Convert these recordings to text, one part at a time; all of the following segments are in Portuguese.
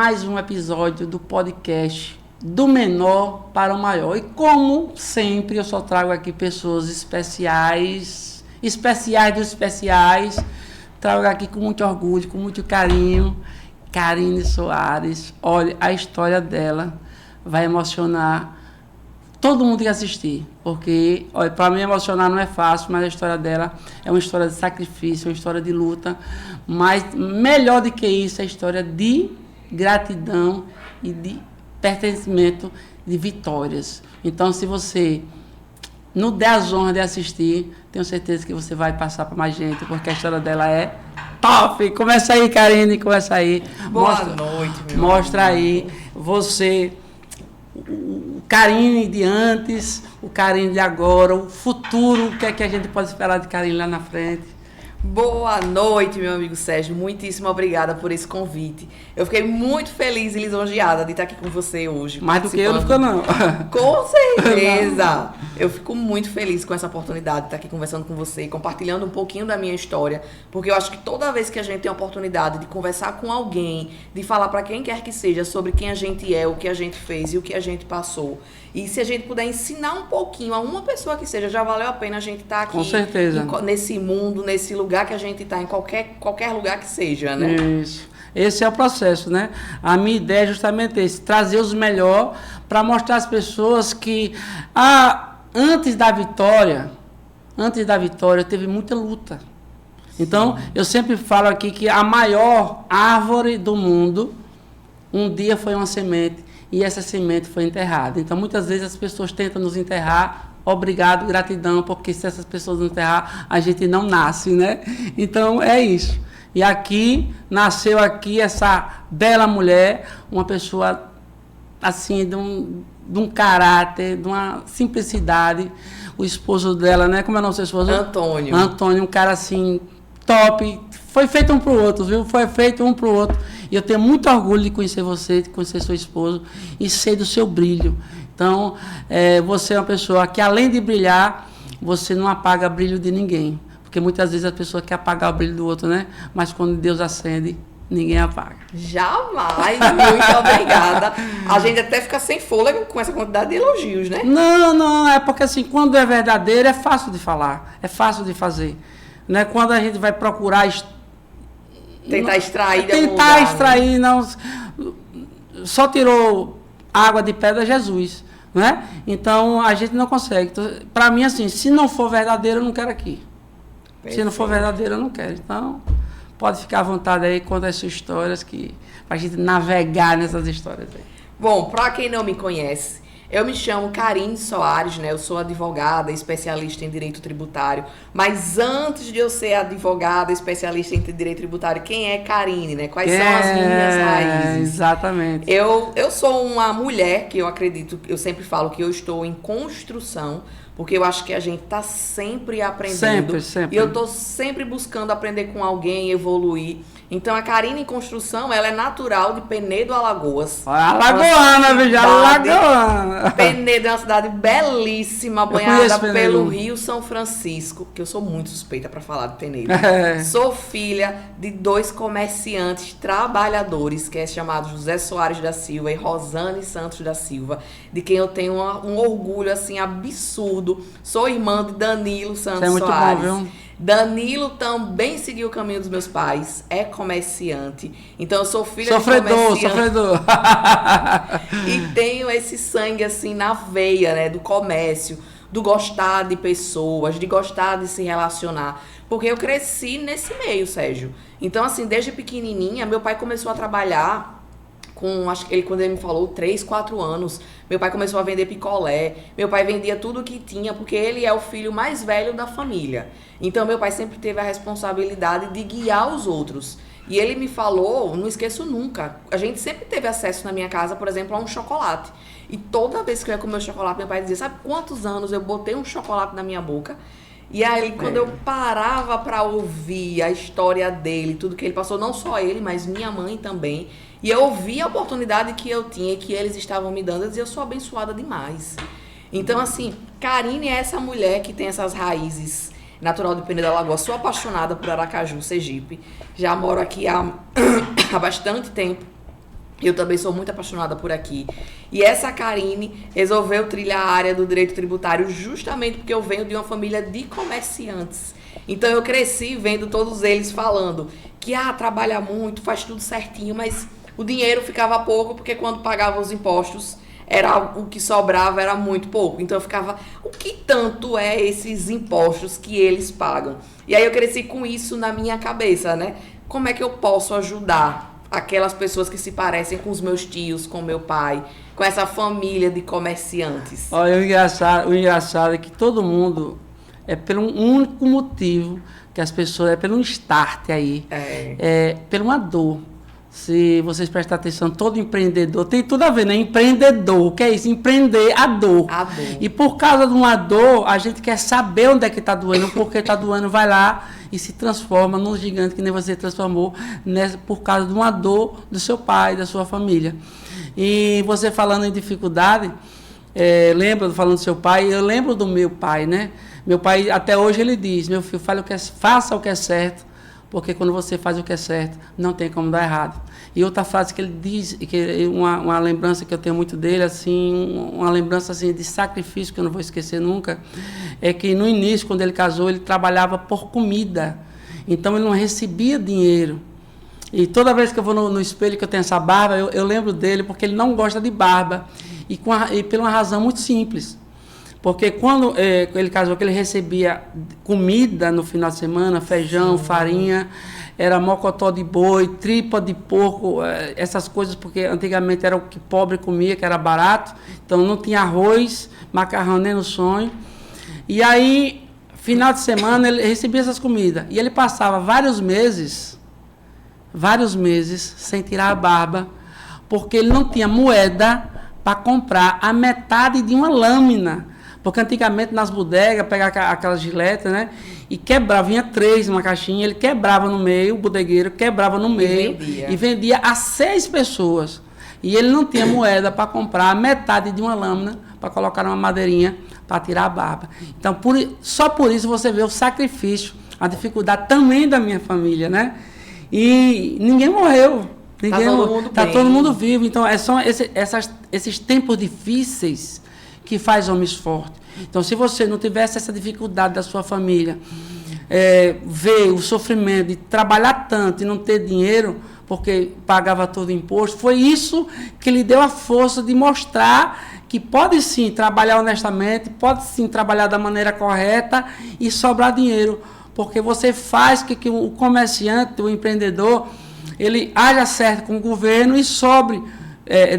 mais um episódio do podcast do menor para o maior. E como sempre, eu só trago aqui pessoas especiais dos especiais. Trago aqui com muito orgulho, com muito carinho, Karine Soares. Olha, a história dela vai emocionar todo mundo que assistir, porque, olha, para mim emocionar não é fácil, mas a história dela é uma história de sacrifício, uma história de luta, mas melhor do que isso, é a história de gratidão e de pertencimento, de vitórias. Então, se você não der as honras de assistir, tenho certeza que você vai passar para mais gente, porque a história dela é top. Começa aí, Karine, começa aí. Boa noite, meu Mostra amigo. aí, você, o Karine de antes, o Karine de agora, o futuro, o que é que a gente pode esperar de Karine lá na frente. Boa noite, meu amigo Sérgio. Muitíssimo obrigada por esse convite. Eu fiquei muito feliz e lisonjeada de estar aqui com você hoje. Mais do que eu não ficou, não. Com certeza. Eu fico muito feliz com essa oportunidade de estar aqui conversando com você, compartilhando um pouquinho da minha história, porque eu acho que toda vez que a gente tem a oportunidade de conversar com alguém, de falar para quem quer que seja sobre quem a gente é, o que a gente fez e o que a gente passou, e se a gente puder ensinar um pouquinho a uma pessoa que seja, já valeu a pena a gente estar aqui. Com certeza. Nesse mundo, nesse lugar que a gente está, em qualquer lugar que seja, né? Isso. Esse é o processo, né? A minha ideia é justamente esse, trazer os melhores para mostrar às pessoas que antes da vitória teve muita luta. Então, eu sempre falo aqui que a maior árvore do mundo, um dia foi uma semente, e essa semente foi enterrada. Então, muitas vezes as pessoas tentam nos enterrar. Obrigado, gratidão, porque se essas pessoas não enterrar, a gente não nasce, né? Então, é isso. E aqui, nasceu aqui essa bela mulher, uma pessoa, assim, de um caráter, de uma simplicidade. O esposo dela, né? Como é o nome do seu esposo? Antônio. Antônio, um cara, assim, top. Foi feito um pro outro, viu? Foi feito um pro outro. E eu tenho muito orgulho de conhecer você, de conhecer seu esposo e sei do seu brilho. Então, você é uma pessoa que, além de brilhar, você não apaga o brilho de ninguém. Porque muitas vezes a pessoa quer apagar o brilho do outro, né? Mas quando Deus acende, ninguém apaga. Jamais, muito obrigada. A gente até fica sem fôlego com essa quantidade de elogios, né? Não, é porque assim, quando é verdadeiro, é fácil de falar, é fácil de fazer. Né? Quando a gente vai procurar... Tentar extrair. Tentar extrair, não... Só tirou água de pedra Jesus, né? Então, a gente não consegue. Então, para mim, assim, se não for verdadeiro, eu não quero aqui. Perfeito. Se não for verdadeiro, eu não quero. Então, pode ficar à vontade aí, conta as suas histórias, para a gente navegar nessas histórias aí. Bom, para quem não me conhece, eu me chamo Karine Soares, né? Eu sou advogada, especialista em direito tributário. Mas antes de eu ser advogada, especialista em direito tributário, quem é Karine, né? Quais são as minhas raízes? Exatamente. Eu sou uma mulher que eu acredito, eu sempre falo que eu estou em construção, porque eu acho que a gente está sempre aprendendo. Sempre. E eu estou sempre buscando aprender com alguém, evoluir. Então, a Karine em Construção, ela é natural de Penedo, Alagoas. Alagoana, veja, Alagoana. Penedo é uma cidade belíssima, banhada pelo Rio São Francisco, que eu sou muito suspeita para falar de Penedo. Sou filha de 2 comerciantes trabalhadores, que é chamado José Soares da Silva e Rosane Santos da Silva, de quem eu tenho um orgulho, assim, absurdo. Sou irmã de Danilo Santos muito Soares. Bom, viu? Danilo também seguiu o caminho dos meus pais, é comerciante. Então eu sou filha de comerciante. Sofredor. E tenho esse sangue assim na veia, né, do comércio, do gostar de pessoas, de gostar de se relacionar. Porque eu cresci nesse meio, Sérgio. Então, assim, desde pequenininha, meu pai começou a trabalhar acho que ele, quando ele me falou, 3, 4 anos, meu pai começou a vender picolé, meu pai vendia tudo que tinha, porque ele é o filho mais velho da família. Então, meu pai sempre teve a responsabilidade de guiar os outros. E ele me falou, não esqueço nunca, a gente sempre teve acesso na minha casa, por exemplo, a um chocolate. E toda vez que eu ia comer o chocolate, meu pai dizia, sabe quantos anos eu botei um chocolate na minha boca? E aí, quando eu parava para ouvir a história dele, tudo que ele passou, não só ele, mas minha mãe também, e eu ouvia a oportunidade que eu tinha e que eles estavam me dando, eu dizia, eu sou abençoada demais. Então, assim, Karine é essa mulher que tem essas raízes, natural de Penedo da Lagoa. Sou apaixonada por Aracaju, Sergipe. Já moro aqui há bastante tempo. Eu também sou muito apaixonada por aqui. E essa Karine resolveu trilhar a área do direito tributário justamente porque eu venho de uma família de comerciantes. Então eu cresci vendo todos eles falando que trabalha muito, faz tudo certinho, mas o dinheiro ficava pouco porque quando pagava os impostos, o que sobrava era muito pouco. Então eu ficava, o que tanto é esses impostos que eles pagam? E aí eu cresci com isso na minha cabeça, né? Como é que eu posso ajudar aquelas pessoas que se parecem com os meus tios, com meu pai, com essa família de comerciantes? Olha, o engraçado é que todo mundo é por um único motivo que as pessoas, é pelo um start aí, é por uma dor. Se vocês prestarem atenção, todo empreendedor tem tudo a ver, né? Empreendedor, o que é isso? Empreender a dor. A dor. E por causa de uma dor, a gente quer saber onde é que está doendo, porque está doendo, vai lá e se transforma num gigante que nem você transformou, por causa de uma dor do seu pai, da sua família. E você falando em dificuldade, lembra falando do seu pai, eu lembro do meu pai, né? Meu pai, até hoje, ele diz, meu filho, faça o que é certo, porque quando você faz o que é certo, não tem como dar errado. E outra frase que ele diz, uma lembrança que eu tenho muito dele, assim, uma lembrança assim, de sacrifício, que eu não vou esquecer nunca, é que no início, quando ele casou, ele trabalhava por comida. Então, ele não recebia dinheiro. E toda vez que eu vou no espelho, que eu tenho essa barba, eu lembro dele, porque ele não gosta de barba. E por uma razão muito simples. Porque quando ele casou, que ele recebia comida no final de semana, feijão, farinha, era mocotó de boi, tripa de porco, essas coisas, porque antigamente era o que pobre comia, que era barato, então não tinha arroz, macarrão nem no sonho. E aí, final de semana, ele recebia essas comidas. E ele passava vários meses sem tirar a barba, porque ele não tinha moeda para comprar a metade de uma lâmina. Porque antigamente nas bodegas, pegava aquelas giletas, né? E quebrava, vinha 3 numa caixinha, ele quebrava no meio, o bodegueiro quebrava no meio e vendia a 6 pessoas. E ele não tinha moeda para comprar a metade de uma lâmina para colocar numa madeirinha para tirar a barba. Então, só por isso você vê o sacrifício, a dificuldade também da minha família, né? E ninguém morreu. Tá todo mundo vivo. Então, são esses tempos difíceis que faz homens fortes. Então, se você não tivesse essa dificuldade da sua família, ver o sofrimento de trabalhar tanto e não ter dinheiro, porque pagava todo o imposto, foi isso que lhe deu a força de mostrar que pode sim trabalhar honestamente, pode sim trabalhar da maneira correta e sobrar dinheiro, porque você faz que o comerciante, o empreendedor, ele haja certo com o governo e sobre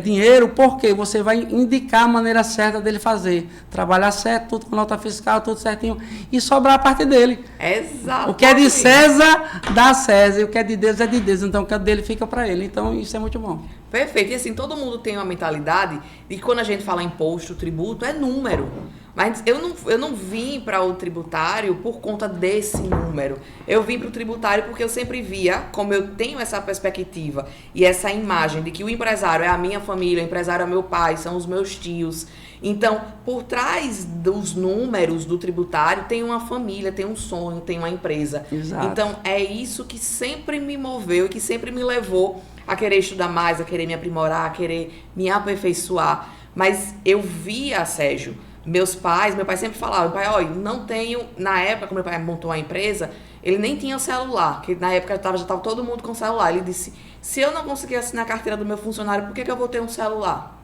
dinheiro, porque você vai indicar a maneira certa dele fazer. Trabalhar certo, tudo com nota fiscal, tudo certinho, e sobrar a parte dele. Exato. O que é de César, dá a César, e o que é de Deus é de Deus. Então, o que é dele fica para ele. Então, isso é muito bom. Perfeito. E assim, todo mundo tem uma mentalidade de que quando a gente fala imposto, tributo, é número. Mas eu não vim para o tributário por conta desse número. Eu vim para o tributário porque eu sempre via, como eu tenho essa perspectiva e essa imagem de que o empresário é a minha família, o empresário é meu pai, são os meus tios. Então, por trás dos números do tributário, tem uma família, tem um sonho, tem uma empresa. Exato. Então, é isso que sempre me moveu e que sempre me levou a querer estudar mais, a querer me aprimorar, a querer me aperfeiçoar. Mas eu via, Sérgio, meu pai sempre falava, pai, olha, não tenho, na época, quando meu pai montou a empresa, ele nem tinha celular, que na época já estava todo mundo com celular. Ele disse, se eu não conseguir assinar a carteira do meu funcionário, por que eu vou ter um celular?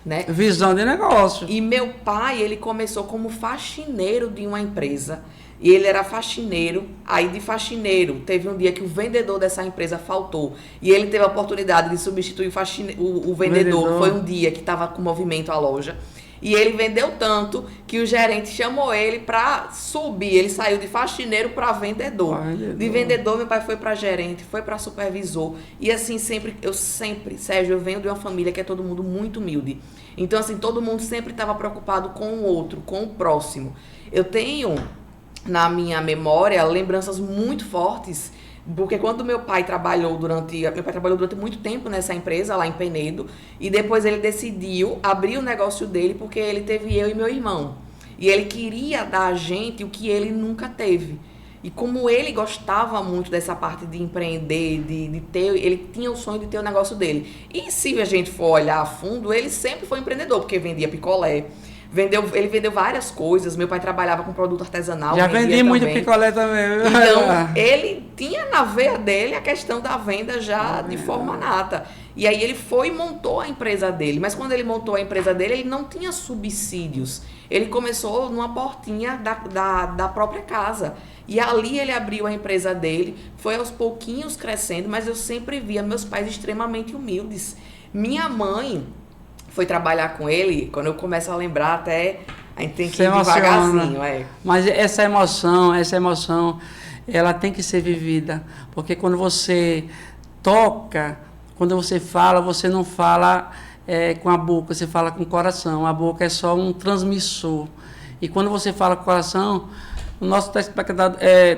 Né? Visão de negócio. E meu pai, ele começou como faxineiro de uma empresa, e ele era faxineiro, aí de faxineiro, teve um dia que o vendedor dessa empresa faltou, e ele teve a oportunidade de substituir o vendedor, foi um dia que estava com movimento a loja, e ele vendeu tanto que o gerente chamou ele para subir. Ele saiu de faxineiro para vendedor. De vendedor, meu pai foi para gerente, foi para supervisor. E assim, Sérgio, eu venho de uma família que é todo mundo muito humilde. Então, assim, todo mundo sempre estava preocupado com o outro, com o próximo. Eu tenho, na minha memória, lembranças muito fortes. Porque quando meu pai trabalhou durante muito tempo nessa empresa lá em Penedo, e depois ele decidiu abrir o negócio dele porque ele teve eu e meu irmão. E ele queria dar a gente o que ele nunca teve. E como ele gostava muito dessa parte de empreender, de ter, ele tinha o sonho de ter o negócio dele. E se a gente for olhar a fundo, ele sempre foi empreendedor, porque vendia picolé, ele vendeu várias coisas. Meu pai trabalhava com produto artesanal. Já vendi muito picolé também. Então, ele tinha na veia dele a questão da venda já de forma nata. E aí ele foi e montou a empresa dele. Mas quando ele montou a empresa dele, ele não tinha subsídios. Ele começou numa portinha da própria casa. E ali ele abriu a empresa dele, foi aos pouquinhos crescendo, mas eu sempre via meus pais extremamente humildes. Minha mãe foi trabalhar com ele, quando eu começo a lembrar, até a gente tem que ir devagarzinho. Mas essa emoção, ela tem que ser vivida. Porque quando você toca, quando você fala, você não fala com a boca, você fala com o coração. A boca é só um transmissor. E quando você fala com o coração, os nossos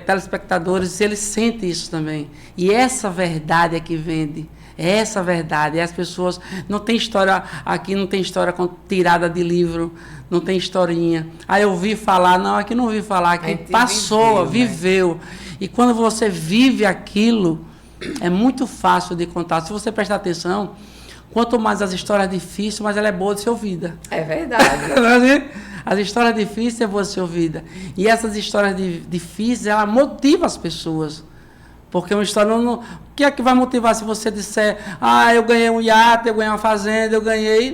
telespectadores, eles sentem isso também. E essa verdade é que vende. É essa verdade. E as pessoas... Não tem história... Aqui não tem história tirada de livro. Não tem historinha. Aí eu ouvi falar. Não, aqui não ouvi falar. Aqui passou, viveu. E quando você vive aquilo, é muito fácil de contar. Se você prestar atenção, quanto mais as histórias difíceis, mais ela é boa de ser ouvida. É verdade. As histórias difíceis é boa de ser ouvida. E essas histórias difíceis, ela motiva as pessoas. Porque uma história não... O que é que vai motivar se você disser, eu ganhei um iate, eu ganhei uma fazenda, eu ganhei...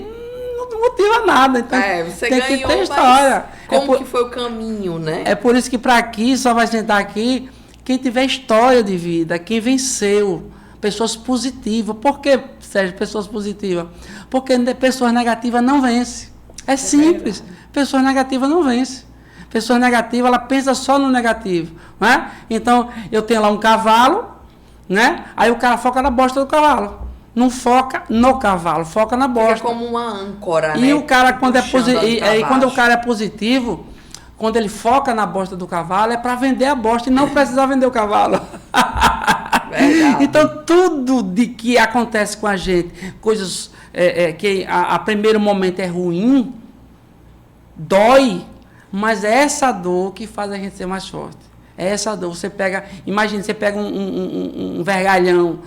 Não motiva nada. Então, você tem ganhou, que ter história. Como que foi o caminho, né? É por isso que para aqui, só vai sentar aqui quem tiver história de vida, quem venceu. Pessoas positivas. Por que, Sérgio, pessoas positivas? Porque pessoas negativas não vencem. É simples. Verdade. Pessoas negativas não vencem. Pessoa negativa, ela pensa só no negativo, né? Então, eu tenho lá um cavalo, né? Aí o cara foca na bosta do cavalo. Não foca no cavalo, foca na bosta. Fica como uma âncora, né? E o cara, quando quando o cara é positivo, quando ele foca na bosta do cavalo, é para vender a bosta e não precisar vender o cavalo. Então, tudo de que acontece com a gente, coisas que a primeiro momento é ruim, dói, mas é essa dor que faz a gente ser mais forte. É essa dor. Você pega, imagina, você pega um vergalhão,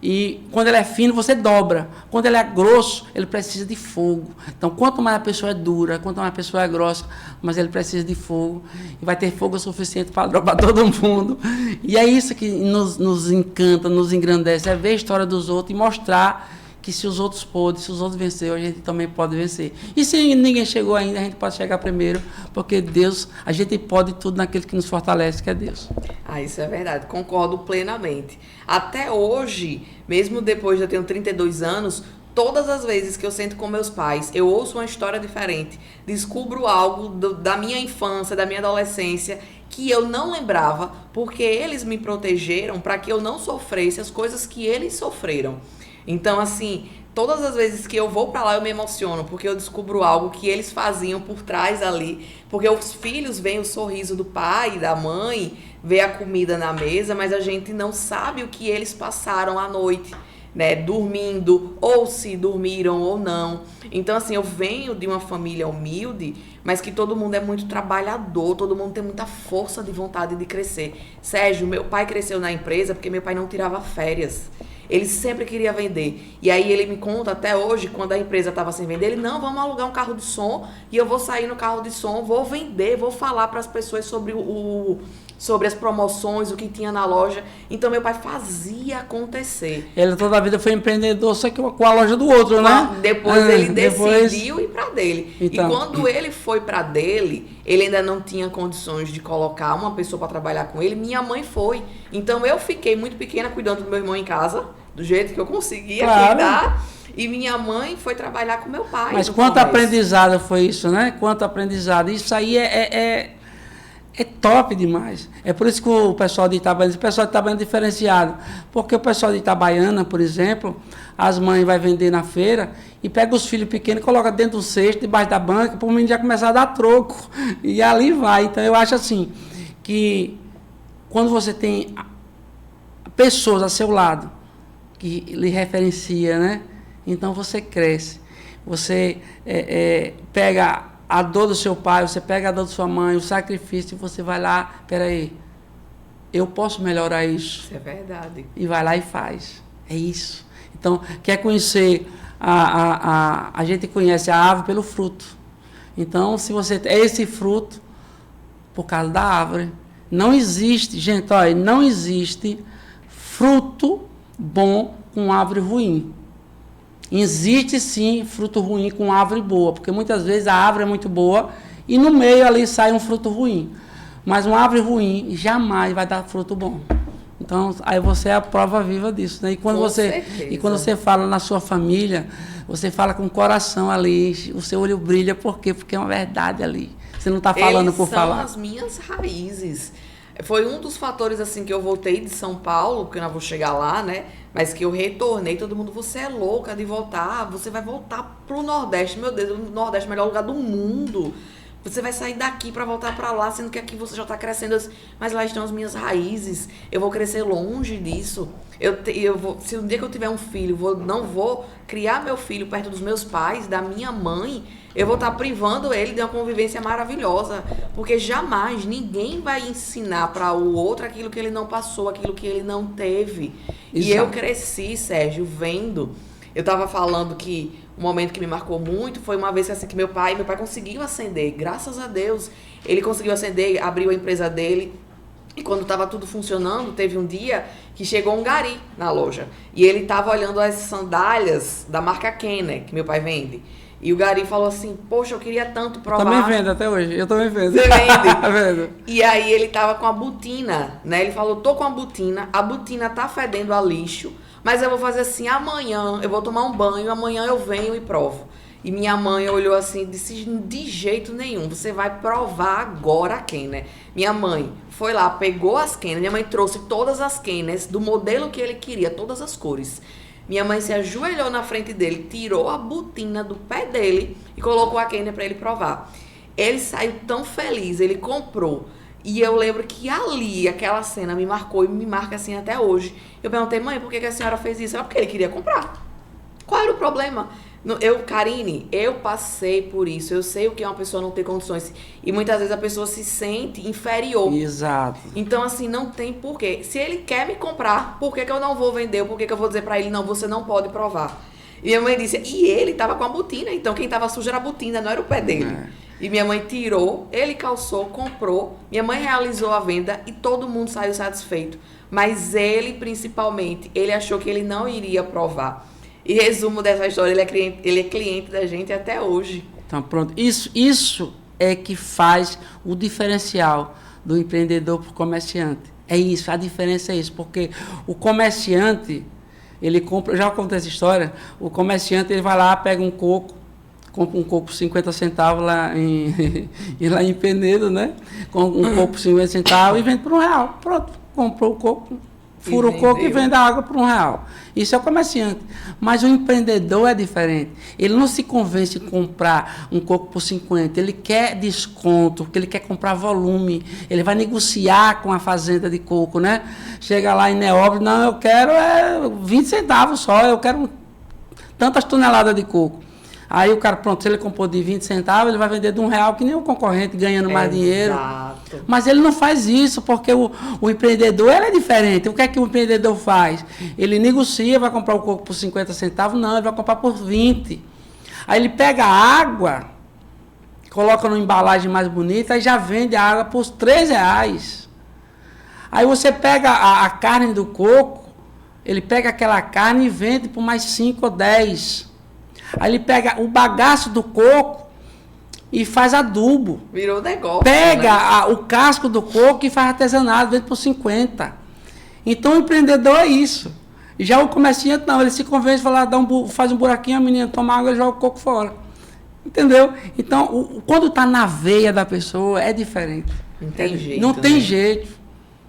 e quando ele é fino, você dobra. Quando ele é grosso, ele precisa de fogo. Então, quanto mais a pessoa é dura, quanto mais a pessoa é grossa, mas ele precisa de fogo. E vai ter fogo o suficiente para dropar todo mundo. E é isso que nos encanta, nos engrandece, é ver a história dos outros e mostrar que se os outros podem, se os outros venceram, a gente também pode vencer. E se ninguém chegou ainda, a gente pode chegar primeiro, porque Deus, a gente pode tudo naquele que nos fortalece, que é Deus. Isso é verdade, concordo plenamente. Até hoje, mesmo depois de eu ter 32 anos, todas as vezes que eu sento com meus pais, eu ouço uma história diferente, descubro algo da minha infância, da minha adolescência, que eu não lembrava, porque eles me protegeram para que eu não sofresse as coisas que eles sofreram. Então, assim, todas as vezes que eu vou pra lá eu me emociono, porque eu descubro algo que eles faziam por trás ali, porque os filhos veem o sorriso do pai e da mãe, vê a comida na mesa, mas a gente não sabe o que eles passaram à noite, né, dormindo, ou se dormiram ou não. Então, assim, eu venho de uma família humilde, mas que todo mundo é muito trabalhador, todo mundo tem muita força de vontade de crescer. Sérgio, meu pai cresceu na empresa porque meu pai não tirava férias. Ele sempre queria vender. E aí ele me conta até hoje, quando a empresa estava sem vender, ele, não, vamos alugar um carro de som e eu vou sair no carro de som, vou vender, vou falar para as pessoas sobre as promoções, o que tinha na loja. Então, meu pai fazia acontecer. Ele toda a vida foi empreendedor, só que com a loja do outro, né? Depois ele decidiu ir para dele. Então. E quando ele foi para dele, ele ainda não tinha condições de colocar uma pessoa para trabalhar com ele. Minha mãe foi. Então, eu fiquei muito pequena cuidando do meu irmão em casa, do jeito que eu conseguia cuidar. E minha mãe foi trabalhar com meu pai. Mas quanto aprendizado foi isso, né? Quanto aprendizado. Isso aí é top demais. É por isso que o pessoal de Itabaiana é diferenciado. Porque o pessoal de Itabaiana, por exemplo, as mães vão vender na feira e pega os filhos pequenos e coloca dentro do cesto, debaixo da banca, para o menino já começar a dar troco. E ali vai. Então, eu acho assim, que quando você tem pessoas a seu lado que lhe referencia, né? Então, você cresce. Você pega a dor do seu pai, você pega a dor da sua mãe, o sacrifício, e você vai lá, peraí, eu posso melhorar isso. Isso é verdade. E vai lá e faz. É isso. Então, quer conhecer, a gente conhece a árvore pelo fruto. Então, se você é esse fruto, por causa da árvore. Não existe, gente, olha, não existe fruto bom com árvore ruim. Existe sim fruto ruim com árvore boa, porque muitas vezes a árvore é muito boa e no meio ali sai um fruto ruim. Mas uma árvore ruim jamais vai dar fruto bom. Então, aí você é a prova viva disso, né? E quando você fala na sua família, você fala com o coração ali, o seu olho brilha, por quê? Porque é uma verdade ali. Você não está falando por falar. São as minhas raízes. Foi um dos fatores, assim, que eu voltei de São Paulo, porque eu não vou chegar lá, né? Mas que eu retornei, todo mundo, você é louca de voltar, você vai voltar pro Nordeste. Meu Deus, o Nordeste é o melhor lugar do mundo. Você vai sair daqui para voltar para lá, sendo que aqui você já está crescendo. Mas lá estão as minhas raízes. Eu vou crescer longe disso. Se um dia que eu tiver um filho, não vou criar meu filho perto dos meus pais, da minha mãe, eu vou estar privando ele de uma convivência maravilhosa. Porque jamais ninguém vai ensinar para o outro aquilo que ele não passou, aquilo que ele não teve. Exato. E eu cresci, Sérgio, vendo. Eu estava falando que um momento que me marcou muito foi uma vez que, assim, que meu pai conseguiu ascender, graças a Deus. Ele conseguiu ascender, abriu a empresa dele. E quando estava tudo funcionando, teve um dia que chegou um gari na loja. E ele estava olhando as sandálias da marca Kenner, que meu pai vende. E o gari falou assim, poxa, eu queria tanto provar. Também vendo até hoje, eu também vendo. Você vende? E aí ele tava com a botina, né? Ele falou, tô com a botina tá fedendo a lixo, mas eu vou fazer assim, amanhã eu vou tomar um banho, amanhã eu venho e provo. E minha mãe olhou assim e disse, de jeito nenhum, você vai provar agora a Kenner. Minha mãe foi lá, pegou as Kenner, minha mãe trouxe todas as Kenners do modelo que ele queria, todas as cores. Minha mãe se ajoelhou na frente dele, tirou a botina do pé dele e colocou a Kenner para ele provar. Ele saiu tão feliz, ele comprou. E eu lembro que ali, aquela cena me marcou e me marca assim até hoje. Eu perguntei, mãe, por que a senhora fez isso? Ela, porque ele queria comprar. Qual era o problema? Karine, eu passei por isso. Eu sei o que é uma pessoa não ter condições. E muitas vezes a pessoa se sente inferior. Exato. Então, assim, não tem porquê. Se ele quer me comprar, por que eu não vou vender? Por que eu vou dizer pra ele, não, você não pode provar? E minha mãe disse, e ele tava com a botina. Então, quem tava sujo era a botina, não era o pé dele. E minha mãe tirou, ele calçou, comprou. Minha mãe realizou a venda e todo mundo saiu satisfeito. Mas ele, principalmente, ele achou que ele não iria provar. E resumo dessa história, ele é cliente da gente até hoje. Então, pronto. Isso é que faz o diferencial do empreendedor para o comerciante. É isso, a diferença é isso. Porque o comerciante, ele compra... Já contei essa história. O comerciante, ele vai lá, pega um coco, compra um coco por 50 centavos lá em Penedo, né? Compra um coco por 50 centavos e vende por R$1. Pronto, comprou o coco, fura o coco e vende a água por R$1. Isso é o comerciante. Mas o empreendedor é diferente. Ele não se convence em comprar um coco por 50. Ele quer desconto, porque ele quer comprar volume. Ele vai negociar com a fazenda de coco, né? Chega lá em Neópolis, não, eu quero 20 centavos só, eu quero tantas toneladas de coco. Aí o cara, pronto, se ele comprou de 20 centavos, ele vai vender de R$1, que nem o concorrente, ganhando mais dinheiro. Mas ele não faz isso, porque o empreendedor, ele é diferente. O que é que o empreendedor faz? Ele negocia, vai comprar o coco por 50 centavos? Não, ele vai comprar por 20. Aí ele pega a água, coloca numa embalagem mais bonita e já vende a água por R$3. Aí você pega a carne do coco, ele pega aquela carne e vende por mais 5 ou 10. Aí ele pega o bagaço do coco e faz adubo. Virou negócio. Pega, né, o casco do coco e faz artesanato, vende por 50. Então o empreendedor é isso. Já o comerciante não, ele se convence, faz um buraquinho, a menina toma água e joga o coco fora. Entendeu? Então, quando está na veia da pessoa, é diferente. Não tem jeito. Não tem jeito.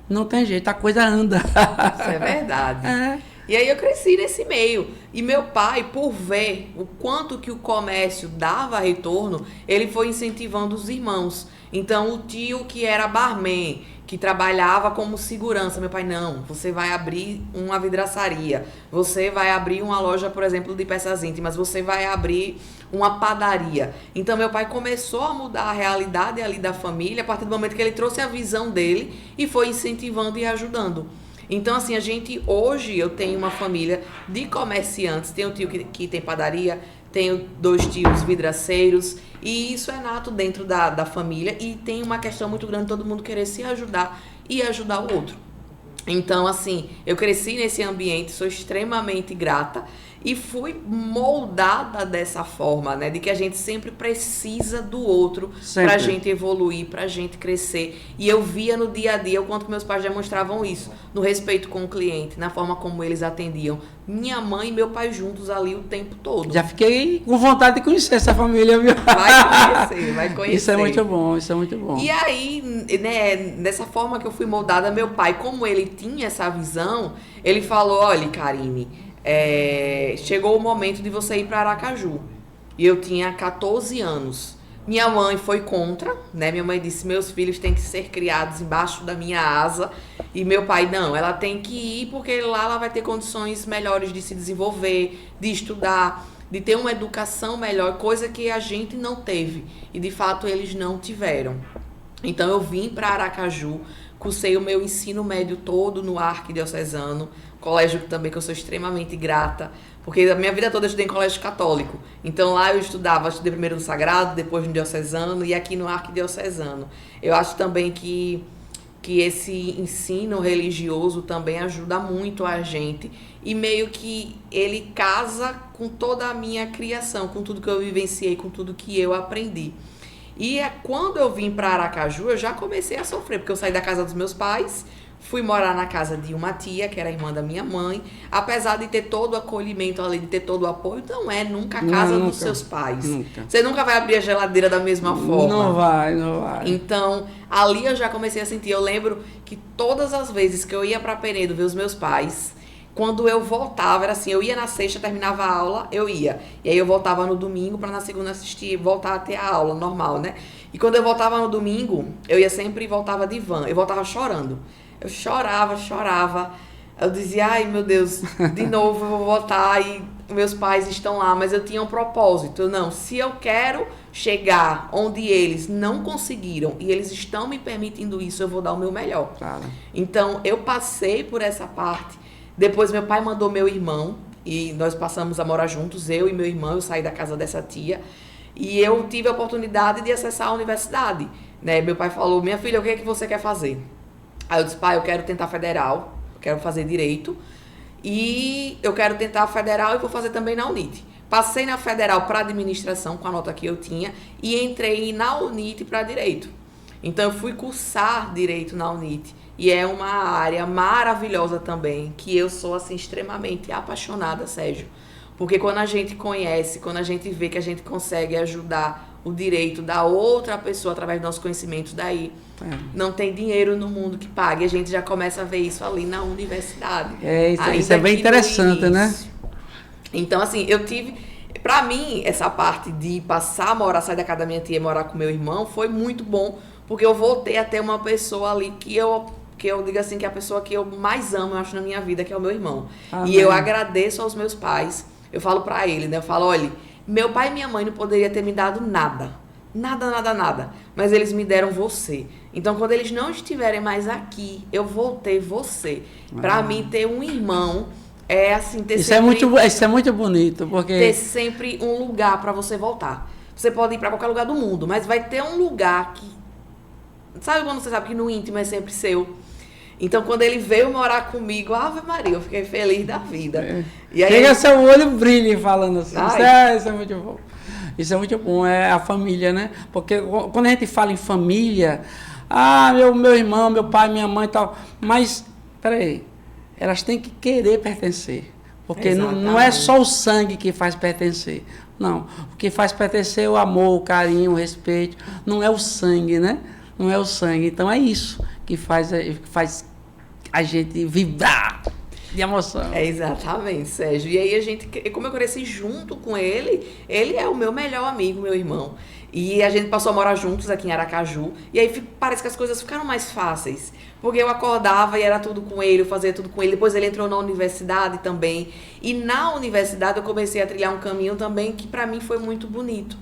Não tem jeito, a coisa anda. Isso é verdade. E aí eu cresci nesse meio. E meu pai, por ver o quanto que o comércio dava retorno, ele foi incentivando os irmãos. Então, o tio que era barman, que trabalhava como segurança, meu pai, não, você vai abrir uma vidraçaria, você vai abrir uma loja, por exemplo, de peças íntimas, você vai abrir uma padaria. Então, meu pai começou a mudar a realidade ali da família, a partir do momento que ele trouxe a visão dele e foi incentivando e ajudando. Então, assim, hoje eu tenho uma família de comerciantes, tenho um tio que tem padaria, tenho 2 tios vidraceiros, e isso é nato dentro da família, e tem uma questão muito grande, todo mundo querer se ajudar e ajudar o outro. Então, assim, eu cresci nesse ambiente, sou extremamente grata e fui moldada dessa forma, né? De que a gente sempre precisa do outro pra gente evoluir, pra gente crescer. E eu via no dia a dia o quanto meus pais demonstravam isso, no respeito com o cliente, na forma como eles atendiam. Minha mãe e meu pai juntos ali o tempo todo. Já fiquei com vontade de conhecer essa família, viu? Vai conhecer. Isso é muito bom, isso é muito bom. E aí, né, dessa forma que eu fui moldada, meu pai, como ele tinha essa visão, ele falou, olha, Karine, chegou o momento de você ir para Aracaju. E eu tinha 14 anos. Minha mãe foi contra, né? Minha mãe disse, meus filhos têm que ser criados embaixo da minha asa. E meu pai, não, ela tem que ir porque lá ela vai ter condições melhores de se desenvolver, de estudar, de ter uma educação melhor, coisa que a gente não teve. E de fato eles não tiveram. Então eu vim para Aracaju, cursei o meu ensino médio todo no Arquidiocesano, colégio também que eu sou extremamente grata, porque a minha vida toda eu estudei em colégio católico. Então lá eu estudei primeiro no Sagrado, depois no Diocesano e aqui no Arquidiocesano. Eu acho também que esse ensino religioso também ajuda muito a gente e meio que ele casa com toda a minha criação, com tudo que eu vivenciei, com tudo que eu aprendi. E quando eu vim para Aracaju, eu já comecei a sofrer, porque eu saí da casa dos meus pais, fui morar na casa de uma tia, que era irmã da minha mãe. Apesar de ter todo o acolhimento ali, de ter todo o apoio, não é nunca a casa dos seus pais. Nunca. Você nunca vai abrir a geladeira da mesma forma. Não vai. Então, ali eu já comecei a sentir. Eu lembro que todas as vezes que eu ia para Penedo ver os meus pais, quando eu voltava, era assim, eu ia na sexta, terminava a aula, eu ia. E aí eu voltava no domingo para na segunda assistir, voltar a ter a aula normal, né? E quando eu voltava no domingo, eu ia sempre e voltava de van. Eu voltava chorando. Eu chorava. Eu dizia, ai meu Deus, de novo eu vou voltar e meus pais estão lá. Mas eu tinha um propósito. Não, se eu quero chegar onde eles não conseguiram e eles estão me permitindo isso, eu vou dar o meu melhor. Claro. Então, eu passei por essa parte. Depois meu pai mandou meu irmão e nós passamos a morar juntos, eu e meu irmão. Eu saí da casa dessa tia e eu tive a oportunidade de acessar a universidade, né? Meu pai falou, minha filha, o que é que você quer fazer? Aí eu disse, pai, eu quero tentar federal, quero fazer direito e eu quero tentar federal e vou fazer também na UNIT. Passei na federal para administração com a nota que eu tinha e entrei na UNIT para direito. Então eu fui cursar direito na UNIT. E é uma área maravilhosa também, que eu sou assim extremamente apaixonada, Sérgio. Porque quando a gente conhece, quando a gente vê que a gente consegue ajudar o direito da outra pessoa através dos nossos conhecimentos, daí não tem dinheiro no mundo que pague. A gente já começa a ver isso ali na universidade. Isso é bem interessante, né? Então, assim, eu tive... Pra mim, essa parte de passar a morar, sair da casa da minha tia e morar com meu irmão, foi muito bom, porque eu voltei a ter uma pessoa ali que eu digo assim, que é a pessoa que eu mais amo, eu acho, na minha vida, que é o meu irmão. Amém. E eu agradeço aos meus pais. Eu falo pra ele, né? Eu falo, olha, meu pai e minha mãe não poderiam ter me dado nada. Nada. Mas eles me deram você. Então, quando eles não estiverem mais aqui, eu vou ter você. Pra mim, ter um irmão é assim, ter isso sempre... Isso é muito bonito, porque... Ter sempre um lugar pra você voltar. Você pode ir pra qualquer lugar do mundo, mas vai ter um lugar que... Sabe quando você sabe que no íntimo é sempre seu? Então, quando ele veio morar comigo, Ave Maria, eu fiquei feliz da vida. E aí, chega seu olho brilha falando assim. Isso é muito bom. Isso é muito bom, é a família, né? Porque quando a gente fala em família, meu irmão, meu pai, minha mãe e tal, mas, peraí, elas têm que querer pertencer. Porque não é só o sangue que faz pertencer. Não, o que faz pertencer é o amor, o carinho, o respeito. Não é o sangue, né? Não é o sangue. Então é isso que faz a gente vibrar. de emoção. É, exatamente, Sérgio. E aí como eu cresci junto com ele é o meu melhor amigo, meu irmão. E a gente passou a morar juntos aqui em Aracaju. E aí parece que as coisas ficaram mais fáceis. Porque eu acordava e era tudo com ele, eu fazia tudo com ele. Depois ele entrou na universidade também. E na universidade eu comecei a trilhar um caminho também que pra mim foi muito bonito.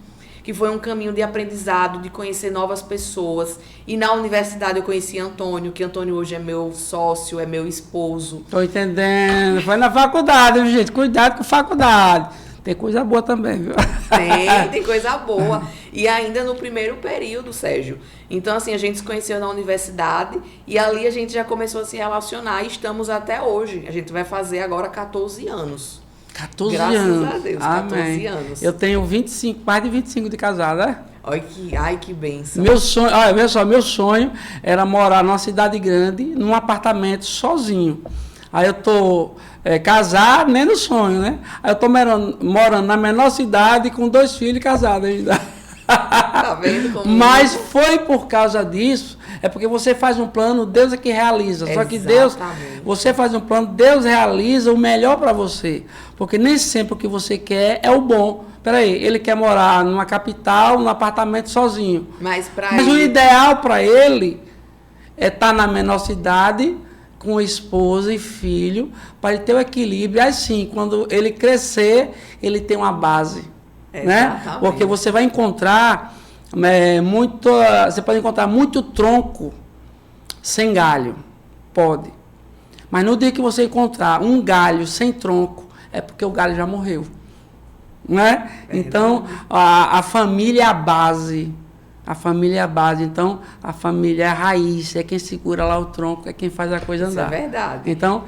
Que foi um caminho de aprendizado, de conhecer novas pessoas. E na universidade eu conheci Antônio, que Antônio hoje é meu sócio, é meu esposo. Tô entendendo. Foi na faculdade, viu, gente? Cuidado com faculdade. Tem coisa boa também, viu? Tem coisa boa. E ainda no primeiro período, Sérgio. Então, assim, a gente se conheceu na universidade e ali a gente já começou a se relacionar e estamos até hoje. A gente vai fazer agora 14 anos. 14 Graças anos. a Deus, Amém. 14 anos. Eu tenho 25, mais de 25 de casado, né? Ai, que bênção. Meu sonho, olha, veja só, meu sonho era morar numa cidade grande, num apartamento sozinho. Aí eu tô casado, nem no sonho, né? Aí eu tô morando na menor cidade com 2 filhos casados ainda. Tá vendo como... Mas foi por causa disso, é porque você faz um plano, Deus é que realiza. Só que Deus, você faz um plano, Deus realiza o melhor para você. Porque nem sempre o que você quer é o bom. Peraí, ele quer morar numa capital, num apartamento sozinho. Mas o ideal para ele é estar na menor cidade, com esposa e filho, para ele ter o equilíbrio. E assim, quando ele crescer, ele tem uma base. Né? Porque você vai encontrar você pode encontrar muito tronco sem galho, pode. Mas no dia que você encontrar um galho sem tronco, é porque o galho já morreu, né? Então a família é a base. A família é a base, então a família é a raiz, é quem segura lá o tronco, é quem faz a coisa andar. Isso é verdade. Então,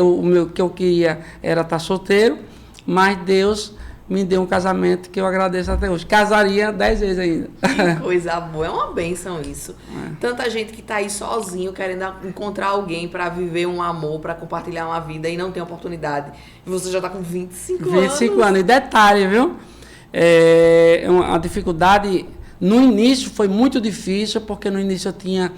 o que eu queria era estar solteiro, mas Deus me deu um casamento que eu agradeço até hoje. Casaria 10 vezes ainda. Que coisa boa, é uma bênção isso. Tanta gente que tá aí sozinho, querendo encontrar alguém para viver um amor, para compartilhar uma vida e não tem oportunidade. E você já tá com 25 anos. 25 anos. E detalhe, viu? A dificuldade, no início foi muito difícil, porque no início eu tinha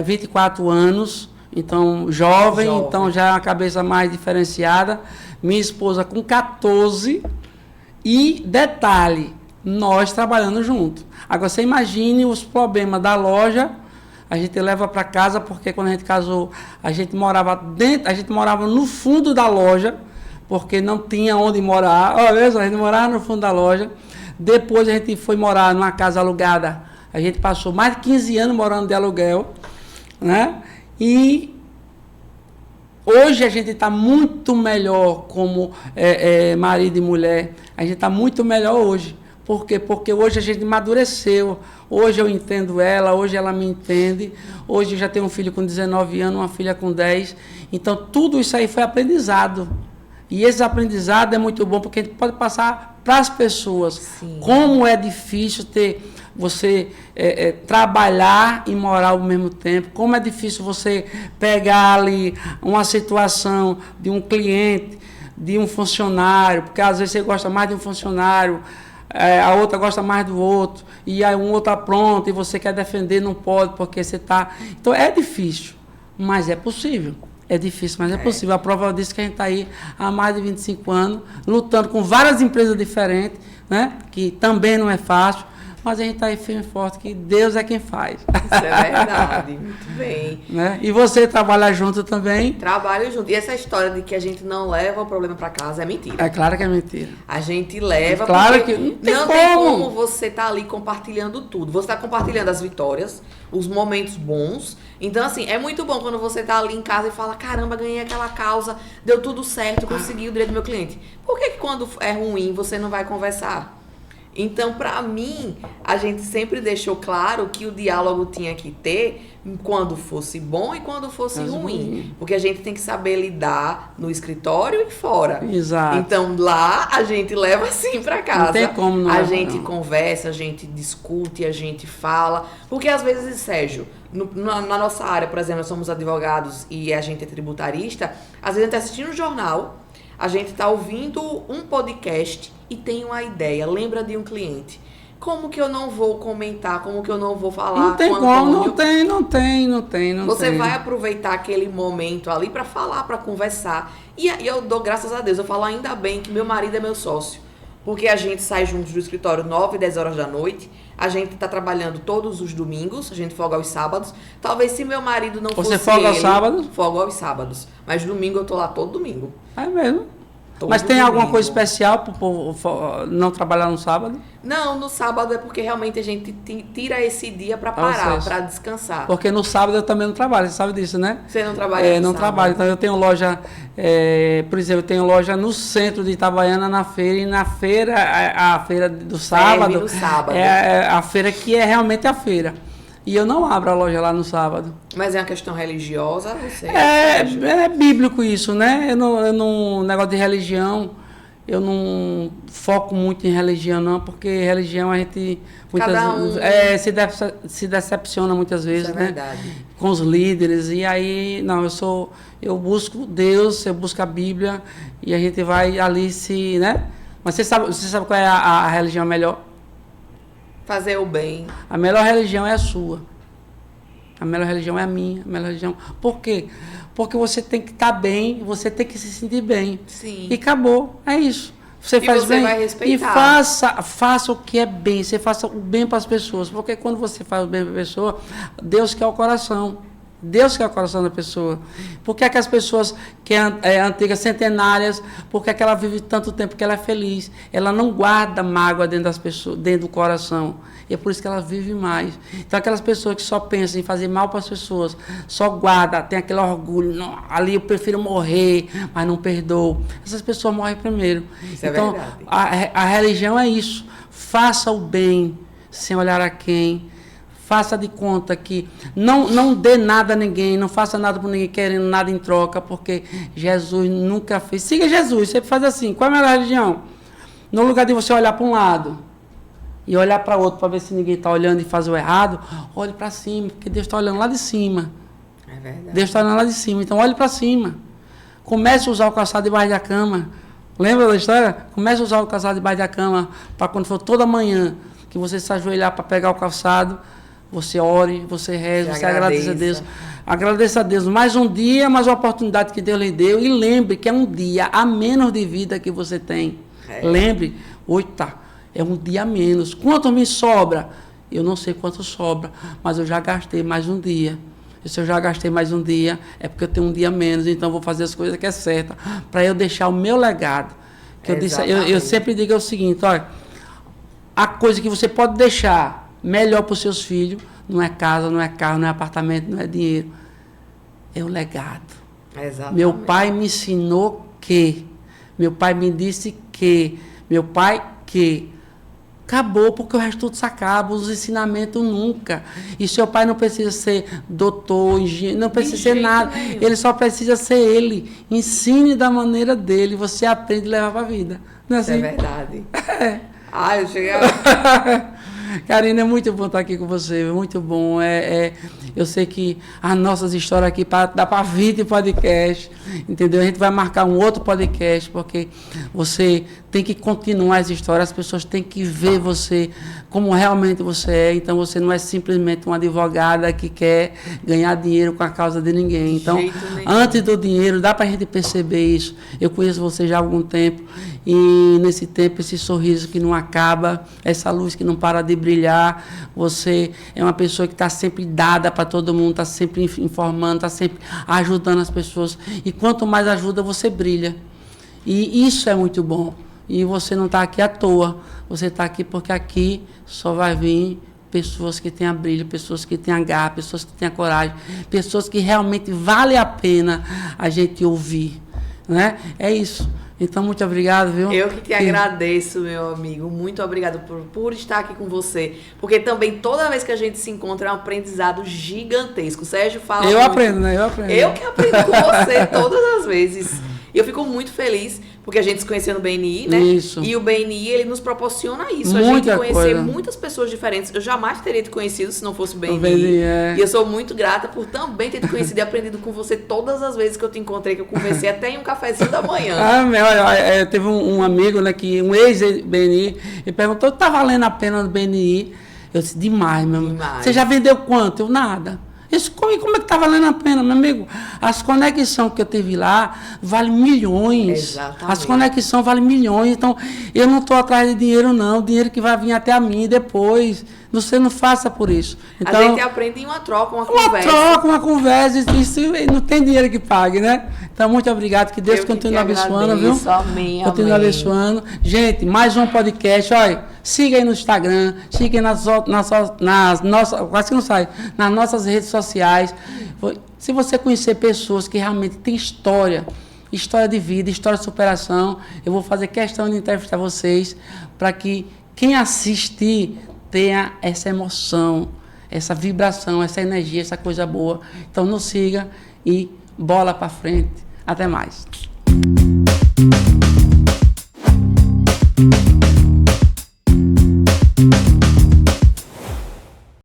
24 anos, então jovem, então já é uma cabeça mais diferenciada. Minha esposa com 14 e, detalhe, nós trabalhando juntos. Agora, você imagine os problemas da loja, a gente leva para casa, porque quando a gente casou, a gente morava no fundo da loja, porque não tinha onde morar. Olha só, a gente morava no fundo da loja. Depois a gente foi morar numa casa alugada. A gente passou mais de 15 anos morando de aluguel, né? E hoje a gente está muito melhor como marido e mulher. A gente está muito melhor hoje. Por quê? Porque hoje a gente amadureceu. Hoje eu entendo ela, hoje ela me entende. Hoje eu já tenho um filho com 19 anos, uma filha com 10. Então, tudo isso aí foi aprendizado. E esse aprendizado é muito bom, porque a gente pode passar para as pessoas. Sim. Como é difícil você trabalhar e morar ao mesmo tempo. Como é difícil você pegar ali uma situação de um cliente, de um funcionário, porque às vezes você gosta mais de um funcionário, a outra gosta mais do outro, e aí um outro apronta e você quer defender, não pode, porque você está... Então é difícil, mas é possível. É difícil, mas é possível. A prova disso que a gente está aí há mais de 25 anos, lutando com várias empresas diferentes, né? Que também não é fácil, mas a gente está aí firme e forte, que Deus é quem faz. Isso é verdade, muito bem. Né? E você trabalha junto também? Trabalho junto. E essa história de que a gente não leva o problema para casa é mentira. É claro que é mentira. A gente leva, claro porque que não tem como você estar ali compartilhando tudo. Você está compartilhando as vitórias, os momentos bons. Então, assim, é muito bom quando você tá ali em casa e fala, caramba, ganhei aquela causa, deu tudo certo, consegui o direito do meu cliente. Por que quando é ruim você não vai conversar? Então, para mim, a gente sempre deixou claro que o diálogo tinha que ter quando fosse bom e quando fosse ruim. Porque a gente tem que saber lidar no escritório e fora. Exato. Então, lá a gente leva assim para casa. Não tem como não. A gente conversa, a gente discute, a gente fala. Porque às vezes, Sérgio, na nossa área, por exemplo, nós somos advogados e a gente é tributarista, às vezes a gente está assistindo um jornal, a gente está ouvindo um podcast e tem uma ideia, lembra de um cliente. como que eu não vou comentar? Como que eu não vou falar Não tem com o como, Antônio? não tem. Você vai aproveitar aquele momento ali para falar, para conversar. E eu dou graças a Deus, eu falo ainda bem que meu marido é meu sócio. Porque a gente sai juntos do escritório 9, 10 horas da noite. A gente tá trabalhando todos os domingos, a gente folga aos sábados. Talvez se meu marido não fosse Você folga aos ele, sábados? folgo aos sábados. Mas domingo eu tô lá todo domingo. É mesmo. Todo Mas tem alguma domingo. coisa especial para não trabalhar no sábado? Não, no sábado é porque realmente a gente tira esse dia para parar, para descansar. Porque no sábado eu também não trabalho, você sabe disso, né? Você não trabalha no Não sábado? trabalho. Então eu tenho loja, por exemplo, eu tenho loja no centro de Itabaiana na feira, e na feira, a feira do sábado, no sábado. é a feira que é realmente a feira. E eu não abro a loja lá no sábado. Mas é uma questão religiosa, você? É bíblico isso, né? Negócio de religião, eu não foco muito em religião, não, porque religião a gente se decepciona muitas vezes, Isso é né? verdade. Com os líderes. E aí, não, eu busco Deus, eu busco a Bíblia, e a gente vai ali né? Mas você sabe qual é a religião melhor? Fazer o bem. A melhor religião é a sua. A melhor religião é a minha. A melhor religião. Por quê? Porque você tem que estar bem, você tem que se sentir bem. Sim. E acabou. É isso. Você faz você bem. vai respeitar. E faça o que é bem. Você faça o bem para as pessoas. Porque quando você faz o bem para a pessoa, Deus quer o coração. Deus quer o coração da pessoa. Por que é que as pessoas que antigas, centenárias, por que é que ela vive tanto tempo que ela é feliz? Ela não guarda mágoa dentro das pessoas, dentro do coração. E é por isso que ela vive mais. Então aquelas pessoas que só pensam em fazer mal para as pessoas, só guarda, tem aquele orgulho, não, ali eu prefiro morrer, mas não perdoo. Essas pessoas morrem primeiro. Isso então, é verdade. A religião é isso. Faça o bem sem olhar a quem. Faça de conta que não dê nada a ninguém, não faça nada por ninguém querendo nada em troca, porque Jesus nunca fez. Siga Jesus, sempre faz assim. Qual é a melhor religião? No lugar de você olhar para um lado e olhar para outro para ver se ninguém está olhando e faz o errado, olhe para cima, porque Deus está olhando lá de cima. É verdade. Deus está olhando lá de cima, então olhe para cima. Comece a usar o calçado debaixo da cama. Lembra da história? Comece a usar o calçado debaixo da cama para quando for toda manhã que você se ajoelhar para pegar o calçado, você ore, você reze, você agradeça a Deus. Agradeça a Deus. Mais um dia, mais uma oportunidade que Deus lhe deu. E lembre que é um dia a menos de vida que você tem. Lembre, é um dia a menos. Quanto me sobra? Eu não sei quanto sobra, mas eu já gastei mais um dia. E se eu já gastei mais um dia, é porque eu tenho um dia a menos, então eu vou fazer as coisas que é certa, para eu deixar o meu legado. Que eu sempre digo o seguinte, olha, a coisa que você pode deixar melhor para os seus filhos não é casa, não é carro, não é apartamento, não é dinheiro. É o legado. Exatamente. Meu pai me ensinou que. Meu pai me disse que. Meu pai que. Acabou, porque o resto tudo se acaba, os ensinamentos nunca. E seu pai não precisa ser doutor, engenheiro, não precisa ser nada. Nenhum. Ele só precisa ser ele. Ensine da maneira dele, você aprende a levar para a vida. Não é Isso assim? é verdade. É. Eu cheguei Karina, é muito bom estar aqui com você, muito bom. Eu sei que as nossas histórias aqui dá para 20 podcasts, entendeu? A gente vai marcar um outro podcast, porque você tem que continuar as histórias, as pessoas têm que ver você como realmente você é. Então, você não é simplesmente uma advogada que quer ganhar dinheiro com a causa de ninguém. Então, antes do dinheiro, dá para a gente perceber isso. Eu conheço você já há algum tempo, e nesse tempo, esse sorriso que não acaba, essa luz que não para de brilhar, você é uma pessoa que está sempre dada para todo mundo, está sempre informando, está sempre ajudando as pessoas, e quanto mais ajuda, você brilha, e isso é muito bom, e você não está aqui à toa, você está aqui porque aqui só vai vir pessoas que tenham brilho, pessoas que tenham garra, pessoas que tenham coragem, pessoas que realmente vale a pena a gente ouvir, né? É isso. Então, muito obrigado, viu? Eu que te agradeço, meu amigo. Muito obrigado por estar aqui com você. Porque também, toda vez que a gente se encontra, é um aprendizado gigantesco. Sérgio fala Eu muito. aprendo, né? Eu aprendo. Eu que aprendo com você todas as vezes. E eu fico muito feliz porque a gente se conheceu no BNI, né? Isso. E o BNI, ele nos proporciona isso, a Muita gente conhecer coisa. muitas pessoas diferentes. Eu jamais teria te conhecido se não fosse o BNI. O BNI, é. E eu sou muito grata por também ter te conhecido e aprendido com você todas as vezes que eu te encontrei, que eu conversei até em um cafezinho da manhã. Olha, teve um amigo, né, um ex-BNI, ele perguntou, tá valendo a pena no BNI? Eu disse, demais, meu amigo. Demais. Você já vendeu quanto? Eu, nada. Isso, como é que tá valendo a pena, meu amigo? As conexões que eu tive lá valem milhões. Exatamente. As conexões valem milhões. Então, eu não estou atrás de dinheiro, não. Dinheiro que vai vir até a mim depois. Você não faça por isso. Então, a gente aprende em uma troca, uma uma conversa. troca, uma conversa. Isso não tem dinheiro que pague, né? Então, muito obrigado. Que Deus continue abençoando, viu? Amém, continue abençoando. Gente, mais um podcast. Olha, siga aí no Instagram, siga aí nas nossas, quase que não sai, nas nossas redes sociais. Se você conhecer pessoas que realmente têm história de vida, história de superação, eu vou fazer questão de entrevistar vocês para que quem assistir tenha essa emoção, essa vibração, essa energia, essa coisa boa. Então nos siga e bola para frente. Até mais.